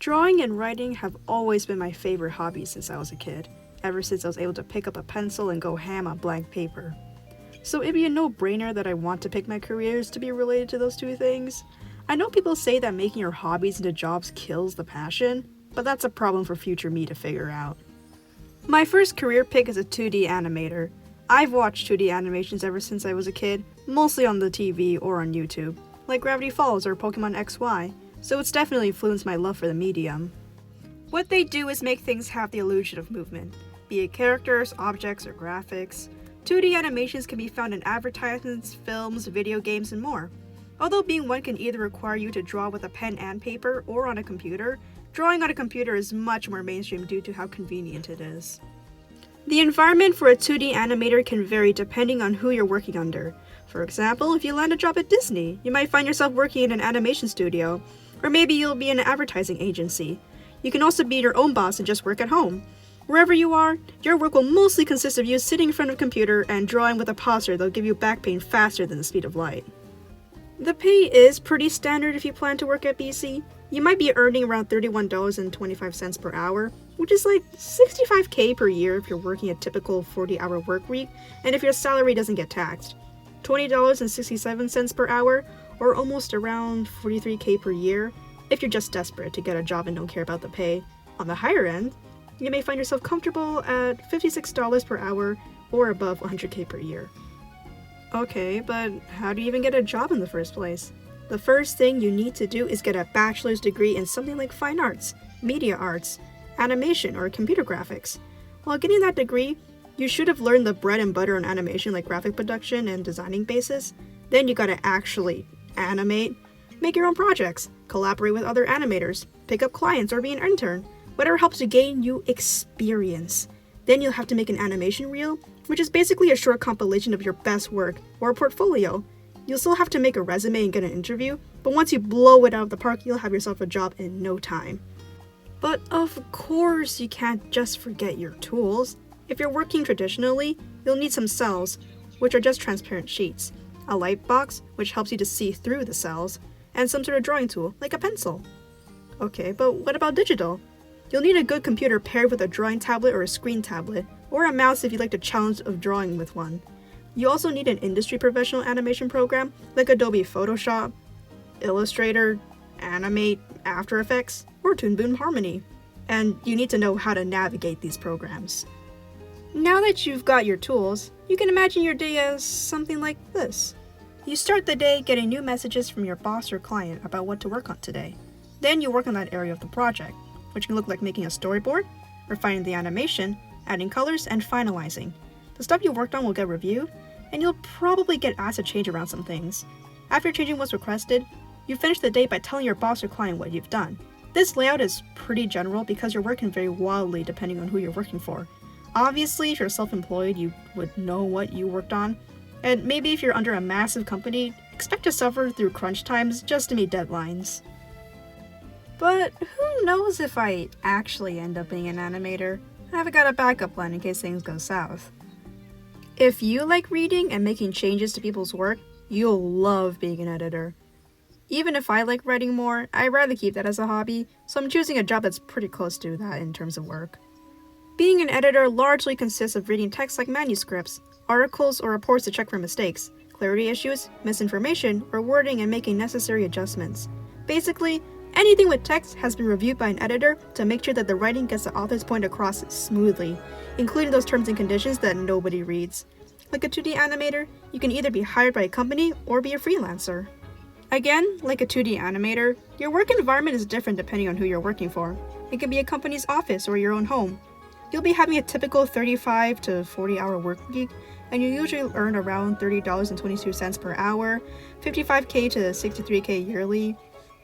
Drawing and writing have always been my favorite hobbies since I was a kid, ever since I was able to pick up a pencil and go ham on blank paper. So it'd be a no-brainer that I want to pick my careers to be related to those two things. I know people say that making your hobbies into jobs kills the passion, but that's a problem for future me to figure out. My first career pick is a 2D animator. I've watched 2D animations ever since I was a kid, mostly on the TV or on YouTube, like Gravity Falls or Pokemon XY, so it's definitely influenced my love for the medium. What they do is make things have the illusion of movement, be it characters, objects, or graphics. 2D animations can be found in advertisements, films, video games, and more. Although being one can either require you to draw with a pen and paper or on a computer, drawing on a computer is much more mainstream due to how convenient it is. The environment for a 2D animator can vary depending on who you're working under. For example, if you land a job at Disney, you might find yourself working in an animation studio, or maybe you'll be in an advertising agency. You can also be your own boss and just work at home. Wherever you are, your work will mostly consist of you sitting in front of a computer and drawing with a posture that'll give you back pain faster than the speed of light. The pay is pretty standard if you plan to work at BC. You might be earning around $31.25 per hour, which is like $65K per year if you're working a typical 40-hour work week, and if your salary doesn't get taxed. $20.67 per hour, or almost around $43K per year if you're just desperate to get a job and don't care about the pay. On the higher end, you may find yourself comfortable at $56 per hour or above $100K per year. Okay, but how do you even get a job in the first place? The first thing you need to do is get a bachelor's degree in something like fine arts, media arts, animation, or computer graphics. While getting that degree, you should have learned the bread and butter on animation like graphic production and designing basis. Then you gotta actually animate, make your own projects, collaborate with other animators, pick up clients, or be an intern. Whatever helps to gain you experience. Then you'll have to make an animation reel, which is basically a short compilation of your best work, or a portfolio. You'll still have to make a resume and get an interview, but once you blow it out of the park, you'll have yourself a job in no time. But of course, you can't just forget your tools. If you're working traditionally, you'll need some cells, which are just transparent sheets, a light box, which helps you to see through the cells, and some sort of drawing tool, like a pencil. Okay, but what about digital? You'll need a good computer paired with a drawing tablet or a screen tablet, or a mouse if you'd like the challenge of drawing with one. You also need an industry professional animation program like Adobe Photoshop, Illustrator, Animate, After Effects, or Toon Boom Harmony. And you need to know how to navigate these programs. Now that you've got your tools, you can imagine your day as something like this. You start the day getting new messages from your boss or client about what to work on today. Then you work on that area of the project, which can look like making a storyboard, refining the animation, adding colors, and finalizing. The stuff you worked on will get reviewed, and you'll probably get asked to change around some things. After changing what's requested, you finish the day by telling your boss or client what you've done. This layout is pretty general because your work can vary wildly depending on who you're working for. Obviously, if you're self-employed, you would know what you worked on, and maybe if you're under a massive company, expect to suffer through crunch times just to meet deadlines. But who knows if I actually end up being an animator? I've got a backup plan in case things go south. If you like reading and making changes to people's work, you'll love being an editor. Even if I like writing more, I'd rather keep that as a hobby, so I'm choosing a job that's pretty close to that in terms of work. Being an editor largely consists of reading text like manuscripts, articles, or reports to check for mistakes, clarity issues, misinformation, or wording and making necessary adjustments. Basically, anything with text has been reviewed by an editor to make sure that the writing gets the author's point across smoothly, including those terms and conditions that nobody reads. Like a 2D animator, you can either be hired by a company or be a freelancer. Again, like a 2D animator, your work environment is different depending on who you're working for. It can be a company's office or your own home. You'll be having a typical 35 to 40-hour work week, and you usually earn around $30.22 per hour, $55K to $63K yearly,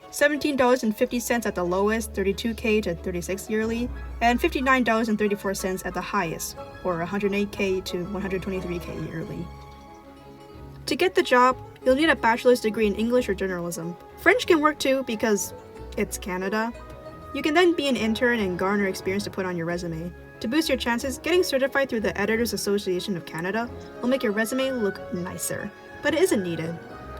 $17.50 at the lowest, $32K to $36 yearly, and $59.34 at the highest, or $108K to $123K yearly. To get the job, you'll need a bachelor's degree in English or journalism. French can work too because it's Canada. You can then be an intern and garner experience to put on your resume. To boost your chances, getting certified through the Editors Association of Canada will make your resume look nicer, but it isn't needed.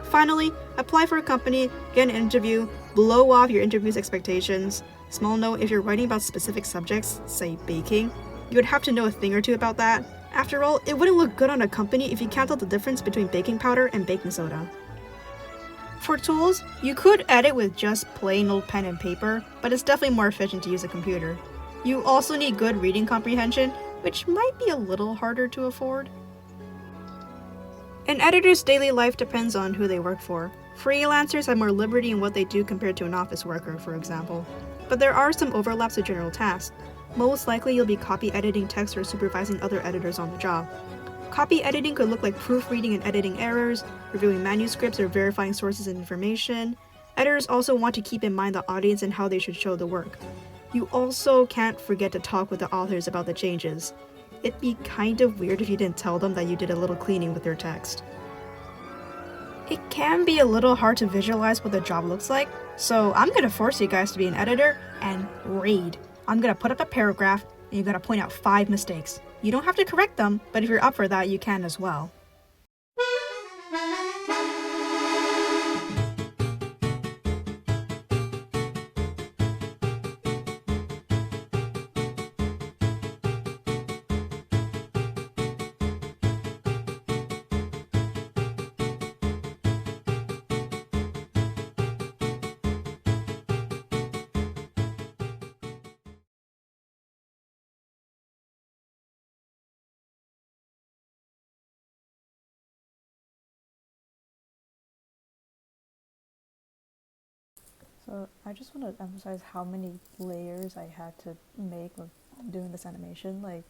Finally, apply for a company, get an interview, blow off your interview's expectations, Small note, if you're writing about specific subjects, say baking, you would have to know a thing or two about that. After all, it wouldn't look good on a company if you can't tell the difference between baking powder and baking soda. For tools, you could edit with just plain old pen and paper, but it's definitely more efficient to use a computer. You also need good reading comprehension, which might be a little harder to afford. An editor's daily life depends on who they work for. Freelancers have more liberty in what they do compared to an office worker, for example. But there are some overlaps with general tasks. Most likely you'll be copy editing text or supervising other editors on the job. Copy editing could look like proofreading and editing errors, reviewing manuscripts or verifying sources and information. Editors also want to keep in mind the audience and how they should show the work. You also can't forget to talk with the authors about the changes. It'd be kind of weird if you didn't tell them that you did a little cleaning with their text. It can be a little hard to visualize what the job looks like, so I'm gonna force you guys to be an editor and read. I'm gonna put up a paragraph and you gotta point out 5 mistakes. You don't have to correct them, but if you're up for that, you can as well. So I just want to emphasize how many layers I had to make with doing this animation. Like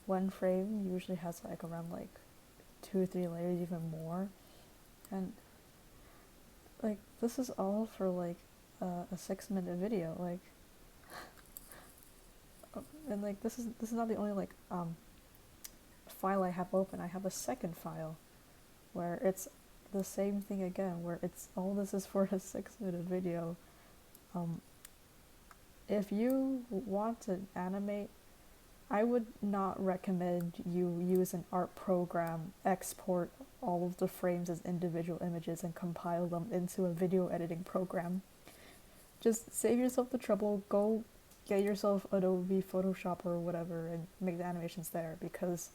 one frame usually has like around like 2 or 3 layers, even more. And like this is all for like a 6-minute video. Like, and like this is not the only like file I have open. I have a second file where it's the same thing again, where it's all this is for a 6-minute video. Um, if you want to animate, I would not recommend you use an art program, export all of the frames as individual images and compile them into a video editing program. Just save yourself the trouble, go get yourself Adobe Photoshop or whatever and make the animations there, because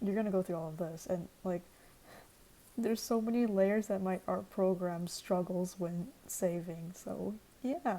you're gonna go through all of this and like there's so many layers that my art program struggles when saving, so yeah.